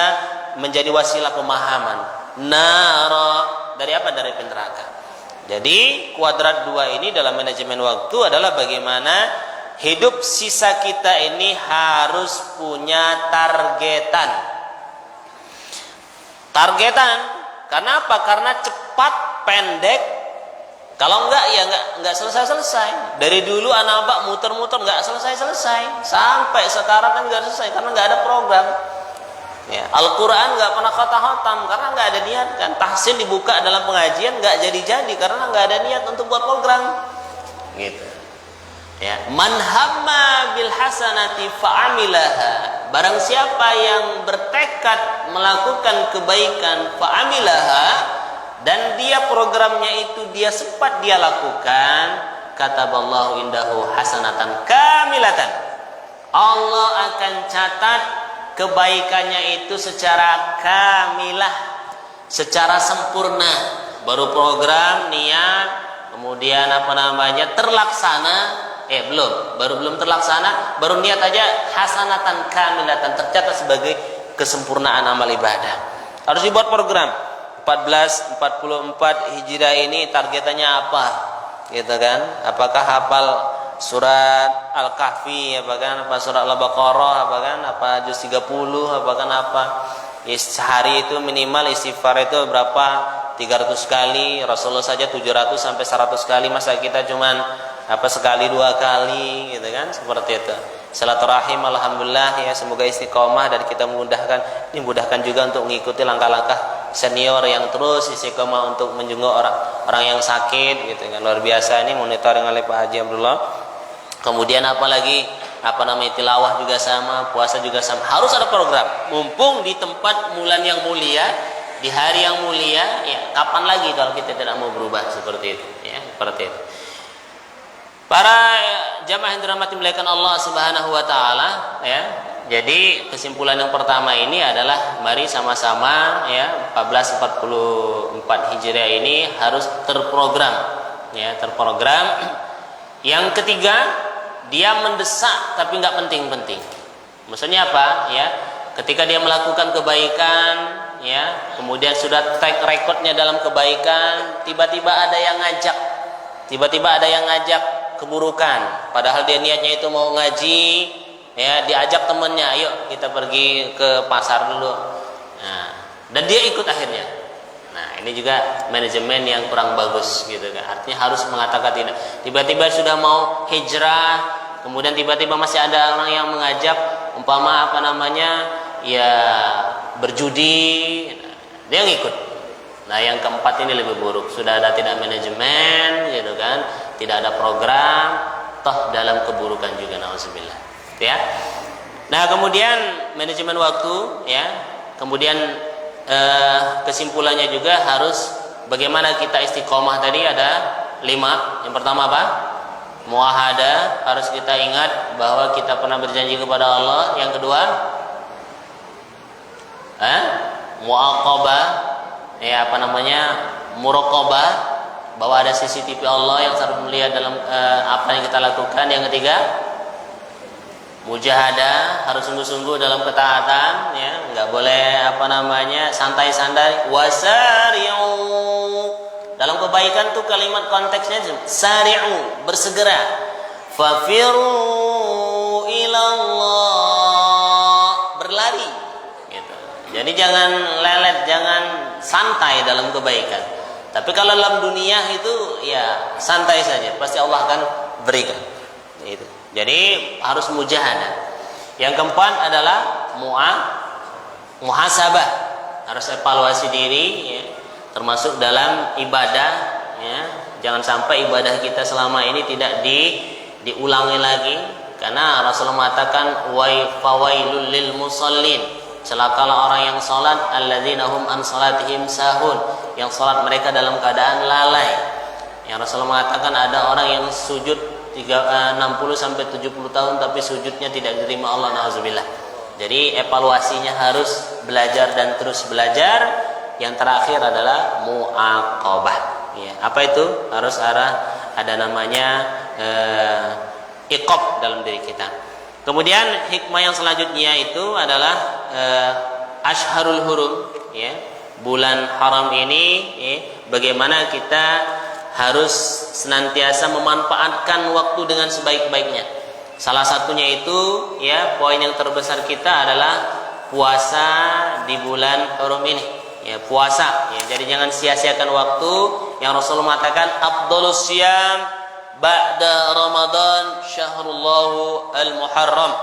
menjadi wasilah pemahaman. Nara, dari apa? Dari neraka. Jadi kuadrat 2 ini dalam manajemen waktu adalah bagaimana hidup sisa kita ini harus punya targetan. Karena apa? Karena cepat, pendek. Kalau enggak ya enggak selesai. Dari dulu anak Pak muter-muter enggak selesai. Sampai sekarang kan enggak selesai karena enggak ada program. Ya, Al-Qur'an enggak pernah khatam karena enggak ada niat kan. Tahsin dibuka dalam pengajian enggak jadi karena enggak ada niat untuk buat program. Gitu. Ya, man hamma bil hasanati fa'amilaha. Barang siapa yang bertekad melakukan kebaikan fa'amilaha, dan dia programnya itu dia sempat dia lakukan, kataballahu indahu hasanatan kamilatan. Allah akan catat kebaikannya itu secara kamilah, secara sempurna. Baru program, niat, kemudian terlaksana, belum terlaksana, baru niat aja hasanatan kamilatan, tercatat sebagai kesempurnaan amal ibadah. Harus dibuat program. 1444 Hijriah ini targetannya apa? Gitu kan? Apakah hafal surat Al-Kahfi, apa surat Al-Baqarah, apa juz 30, sehari itu minimal istighfar itu berapa? 300 kali, Rasulullah saja 700 sampai 100 kali, masa kita cuman sekali 2 kali gitu kan? Seperti itu. Silaturahim, alhamdulillah ya, semoga istiqomah dan kita dimudahkan juga untuk mengikuti langkah-langkah senior yang terus istiqomah untuk menjenguk orang yang sakit gitu kan. Luar biasa ini monitoring oleh Pak Haji Abdullah. Kemudian apalagi tilawah juga sama, puasa juga sama. Harus ada program. Mumpung di tempat bulan yang mulia, di hari yang mulia, ya kapan lagi kalau kita tidak mau berubah seperti itu, ya, seperti itu. Para jamaah yang dirahmati muliakan Allah Subhanahu wa taala, ya. Jadi kesimpulan yang pertama ini adalah mari sama-sama ya 1444 Hijriah ini harus terprogram, ya, terprogram. Yang ketiga, dia mendesak tapi nggak penting-penting. Maksudnya apa? Ya, ketika dia melakukan kebaikan, ya, kemudian sudah track recordnya dalam kebaikan, tiba-tiba ada yang ngajak keburukan, padahal dia niatnya itu mau ngaji, ya, diajak temennya, ayo kita pergi ke pasar dulu, nah, dan dia ikut akhirnya. Nah, ini juga manajemen yang kurang bagus gitu kan. Artinya harus mengatakan tidak. Tiba-tiba sudah mau hijrah, kemudian tiba-tiba masih ada orang yang mengajak ya berjudi, dia ngikut. Nah, yang keempat ini lebih buruk. Sudah ada tidak manajemen gitu kan, tidak ada program, toh dalam keburukan juga, nauzubillah. Ya. Nah, kemudian manajemen waktu, ya. Kemudian kesimpulannya juga harus bagaimana kita istiqomah tadi ada 5. Yang pertama apa? Muahadah, harus kita ingat bahwa kita pernah berjanji kepada Allah. Yang kedua, muaqabah, ya, muraqabah, bahwa ada CCTV Allah yang selalu melihat dalam apa yang kita lakukan. Yang ketiga, mujahadah, harus sungguh-sungguh dalam ketaatan, ya, nggak boleh santai-santai. Wasari'u, dalam kebaikan tuh kalimat konteksnya sari'u, bersegera. Fafiru ilallah, berlari gitu. Jadi jangan lelet, jangan santai dalam kebaikan. Tapi kalau dalam dunia itu ya santai saja, pasti Allah akan berikan. Itu. Jadi harus mujahadah. Yang keempat adalah muhasabah, harus evaluasi diri, ya, termasuk dalam ibadah, ya. Jangan sampai ibadah kita selama ini tidak diulangi lagi, karena Rasulullah mengatakan fawailul lil musallin, celakalah orang yang salat, alladzina hum an salatihim sahun, yang salat mereka dalam keadaan lalai. Yang Rasulullah mengatakan ada orang yang sujud 60 sampai 70 tahun tapi sujudnya tidak diterima Allah, nauzubillah. Jadi evaluasinya harus belajar dan terus belajar. Yang terakhir adalah muaqabah, ya. Apa itu? Harus ada namanya iqab dalam diri kita. Kemudian hikmah yang selanjutnya itu adalah Ashharul Hurum, ya. Bulan haram ini, ya, bagaimana kita harus senantiasa memanfaatkan waktu dengan sebaik-baiknya. Salah satunya itu, ya, poin yang terbesar kita adalah puasa di bulan haram ini. Ya, puasa, ya. Jadi jangan sia-siakan waktu. Yang Rasulullah mengatakan afdhalus siyam ba'da Ramadan syahrullahu al-Muharram.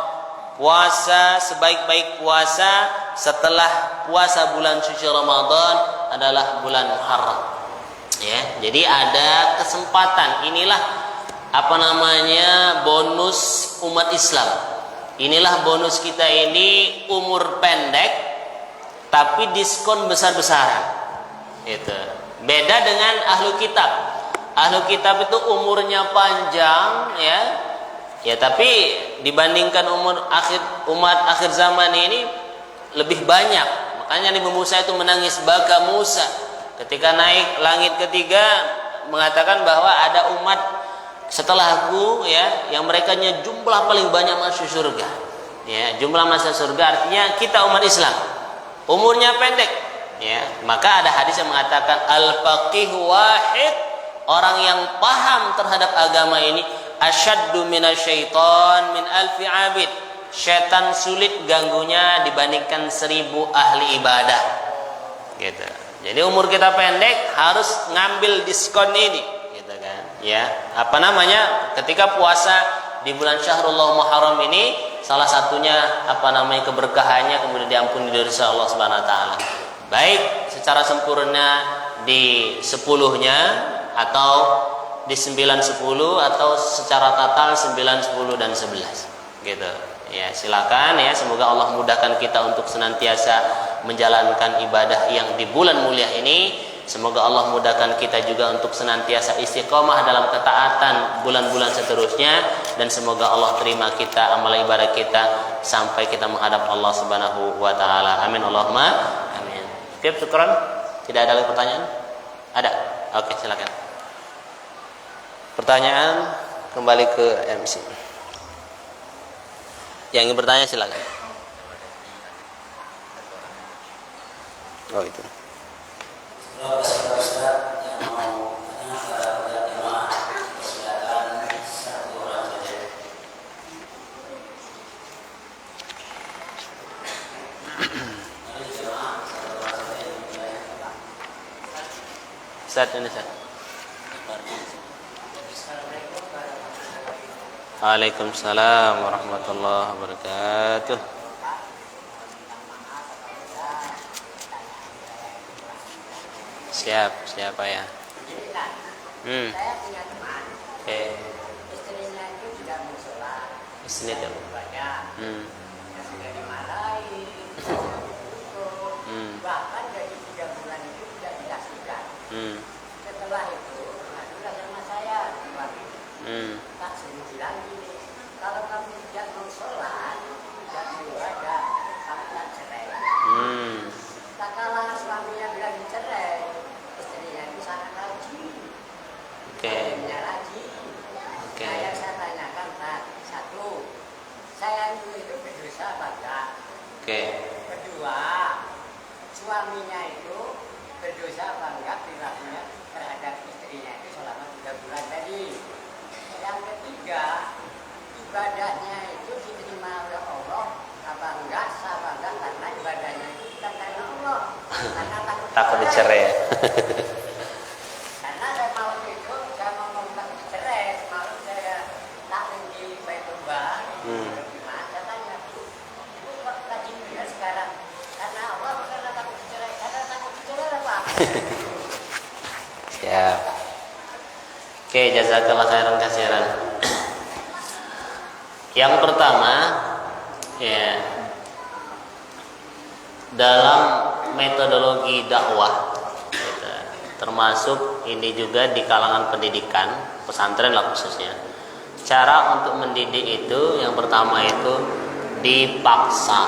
Puasa, sebaik-baik puasa setelah puasa bulan suci Ramadan adalah bulan Muharram. Ya, jadi ada kesempatan. Inilah bonus umat Islam. Inilah bonus kita ini, umur pendek tapi diskon besar-besaran. Itu. Beda dengan ahlu kitab. Ahlu kitab itu umurnya panjang, ya. Ya, tapi dibandingkan umat akhir zaman ini lebih banyak. Makanya Nabi Musa itu menangis, baka Musa ketika naik langit ketiga, mengatakan bahwa ada umat setelahku, ya, yang merekanya jumlah paling banyak masuk surga. Ya, jumlah masuk surga artinya kita umat Islam. Umurnya pendek, ya. Maka ada hadis yang mengatakan al-faqih wahid, orang yang paham terhadap agama ini asyaddu minasyaiton min alfi abid. Syaitan sulit ganggunya dibandingkan 1000 ahli ibadah. Gitu. Jadi umur kita pendek harus ngambil diskon ini, gitu kan. Ya, ketika puasa di bulan Syahrullah Muharram ini, salah satunya keberkahannya, kemudian diampuni dosa Allah Subhanahu wa taala. Baik secara sempurna di 10-nya atau di 9, 10, atau secara total 9, 10 dan 11. Gitu. Ya, silakan, ya, semoga Allah mudahkan kita untuk senantiasa menjalankan ibadah yang di bulan mulia ini. Semoga Allah mudahkan kita juga untuk senantiasa istiqomah dalam ketaatan bulan-bulan seterusnya, dan semoga Allah terima kita amal ibadah kita sampai kita menghadap Allah Subhanahu wa taala. Amin Allahumma amin. Oke, syukran. Tidak ada lagi pertanyaan? Ada? Oke, silakan. Pertanyaan kembali ke MC. Yang ingin bertanya silakan. Oh, itu. Ustaz yang mau tanya pada jemaah persilakan satu orang saja. Ustaz ini Ustaz. Waalaikumsalam warahmatullahi wabarakatuh. Siapa ya? Saya punya teman. Oke. Istrinya itu tidak mau sholat. Istri itu. Banyak. Yang sudah dimarahi. Bahkan dari 3 bulan itu tidak dikasihkan. Setelah itu, adulah sama saya. Tak suruh bilang gini, kalau kamu tidak mau sholat, tidak mau ibadah, kamu tak cerai. Tak kalah suaminya bilang cerai, istrinya itu bisa bangga. Oke. Kedua, suaminya itu berdosa bangga perilakunya terhadap istrinya itu selama 3 bulan tadi. Yang ketiga, ibadahnya itu diterima oleh Allah. Bangga, sabangga karena ibadahnya itu bukan karena Allah. Karena Takut dicerai ya. karena saya malam itu saya mau ngomong cerai, malam saya taklim di Baitullah. Gimana? Saya tanya, ibu kok rajin juga sekarang? Karena Allah karena takut dicerai, karena takut dicerai apa? Siap. Oke, jazakallah khairan katsiran. Yang pertama, ya, dalam metodologi dakwah, gitu, termasuk ini juga di kalangan pendidikan pesantren lah khususnya, cara untuk mendidik itu yang pertama itu dipaksa,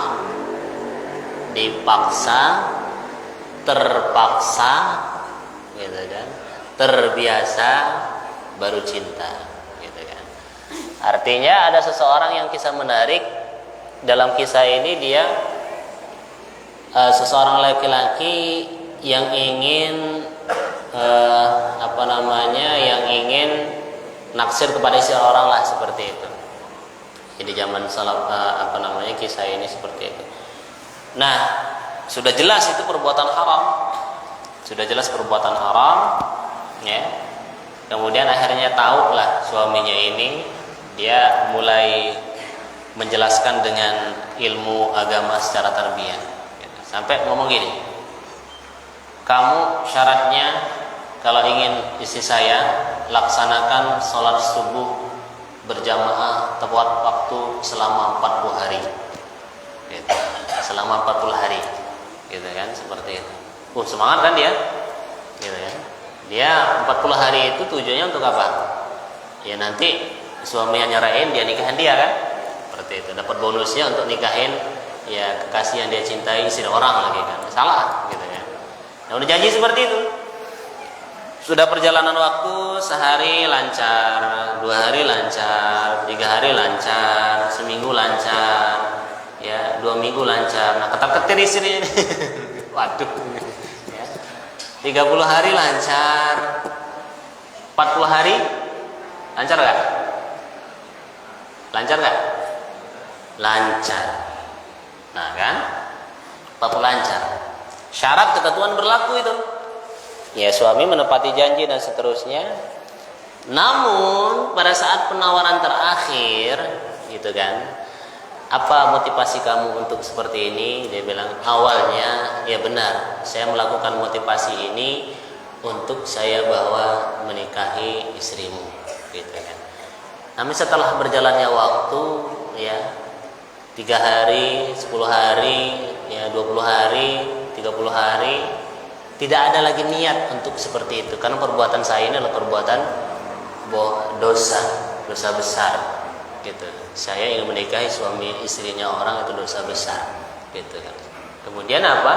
terpaksa, gitu kan, terbiasa baru cinta, gitu kan. Artinya ada seseorang yang kisah menarik. Dalam kisah ini dia seseorang laki-laki yang ingin yang ingin naksir kepada istri orang lah, seperti itu. Jadi zaman kisah ini seperti itu. Nah, sudah jelas itu perbuatan haram. Sudah jelas perbuatan haram, ya. Kemudian akhirnya tahulah suaminya ini, dia mulai menjelaskan dengan ilmu agama secara tarbiyah. Sampai ngomong gini, kamu syaratnya kalau ingin istri saya laksanakan sholat subuh berjamaah tepat waktu selama 40 hari, gitu. Selama 40 hari, gitu kan, seperti itu. Semangat kan dia, gitu kan. Dia 40 hari itu tujuannya untuk apa? Ya nanti suaminya nyerahin, dia nikahin dia kan, seperti itu. Dapat bonusnya untuk nikahin ya kekasih yang dia cintai, istri orang lagi kan. Salah, gitu kan. Nah, udah janji seperti itu. Sudah perjalanan waktu, sehari lancar, 2 hari lancar, 3 hari lancar, seminggu lancar, ya 2 minggu lancar. Nah, ketar-ketir istrinya. Waduh. Ya. 30 hari lancar, 40 hari lancar gak? Lancar gak? Lancar. Nah kan, 40 lancar. Syarat ketentuan berlaku itu. Ya, suami menepati janji dan seterusnya. Namun pada saat penawaran terakhir, gitu kan, apa motivasi kamu untuk seperti ini? Dia bilang, awalnya ya benar, saya melakukan motivasi ini untuk saya bawa menikahi istrimu, gitu kan. Namun setelah berjalannya waktu, ya 3 hari, 10 hari, ya 20 hari, 30 hari, tidak ada lagi niat untuk seperti itu, karena perbuatan saya ini adalah perbuatan dosa besar, gitu. Saya ingin menikahi suami istrinya orang itu dosa besar, gitu kan. Kemudian apa?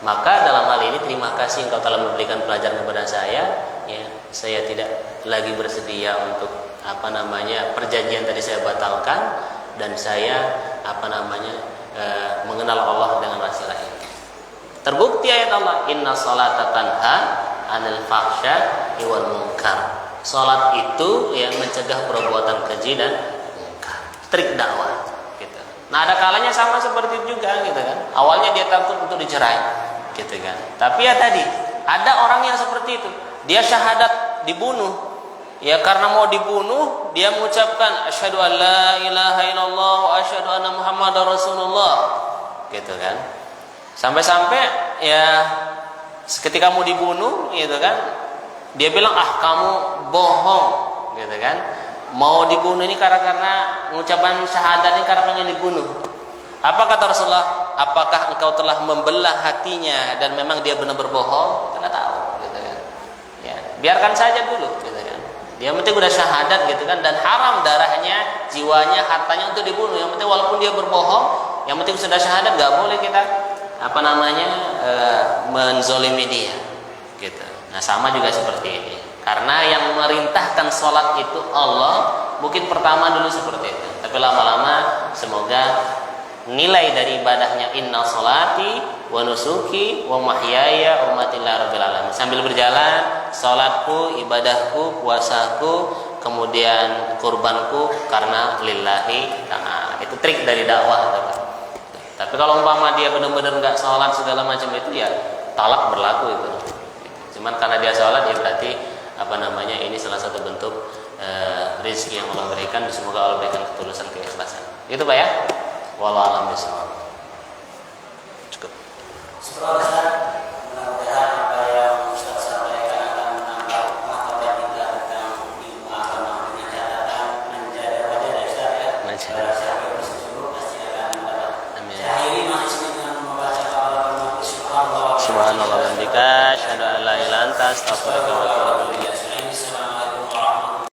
Maka dalam hal ini terima kasih engkau telah memberikan pelajaran kepada saya. Ya, saya tidak lagi bersedia untuk perjanjian tadi saya batalkan, dan saya mengenal Allah dengan wasilah ini. Terbukti ayat Allah, inna salata tanha anil fahsya'i wal munkar. Salat itu yang mencegah perbuatan keji dan munkar. Trik dakwah, gitu. Nah, ada kalanya sama seperti itu juga, gitu kan. Awalnya dia takut untuk dicerai, gitu kan. Tapi ya tadi ada orang yang seperti itu. Dia syahadat dibunuh. Ya karena mau dibunuh, dia mengucapkan asyhadu an la ilaha illallah wa asyhadu anna muhammadar rasulullah, gitu kan. Sampai-sampai ya ketika mau dibunuh, gitu kan, dia bilang, kamu bohong, gitu kan. Mau dibunuh ini karena mengucapkan syahadat ini karena pengen dibunuh. Apa kata Rasulullah? Apakah engkau telah membelah hatinya dan memang dia benar berbohong? Kita tahu, gitu kan. Ya, biarkan saja dulu, gitu kan. Dia penting udah syahadat, gitu kan, dan haram darahnya, jiwanya, hartanya untuk dibunuh. Yang penting walaupun dia berbohong, yang penting sudah syahadat, nggak boleh kita menzolimi dia, gitu. Nah, sama juga seperti ini. Karena yang merintahkan sholat itu Allah, mungkin pertama dulu seperti itu, tapi lama-lama semoga nilai dari ibadahnya inna salati wa nusuki wa mahyaya wa mati lillahi rabbil alamin. Sambil berjalan, salatku, ibadahku, puasaku, kemudian kurbanku karena lillahi ta'ala. Itu trik dari dakwah, teman. Tapi kalau umpama dia benar-benar nggak sholat segala macam itu, ya talak berlaku itu. Cuman karena dia sholat, ya berarti ini salah satu bentuk rezeki yang Allah berikan. Semoga Allah berikan ketulusan, keikhlasan. Itu Pak ya. Wallahu a'lam bishawab. Cukup. Setelah besar, mudah-mudahan apa yang Ustaz sampaikan akan menambah pengetahuan kita tentang ilmu agama dengan catatan menjadi wajah dari Ustaz ya. Para sahabat berseluruh pasti akan mendapat. Amin. Saya akhiri majelis ini dengan membaca kalimat subhanallah. Subhanallah wa bihamdika, asyhadu an la ilaha illa anta, astaghfiruka wa atubu ilaik.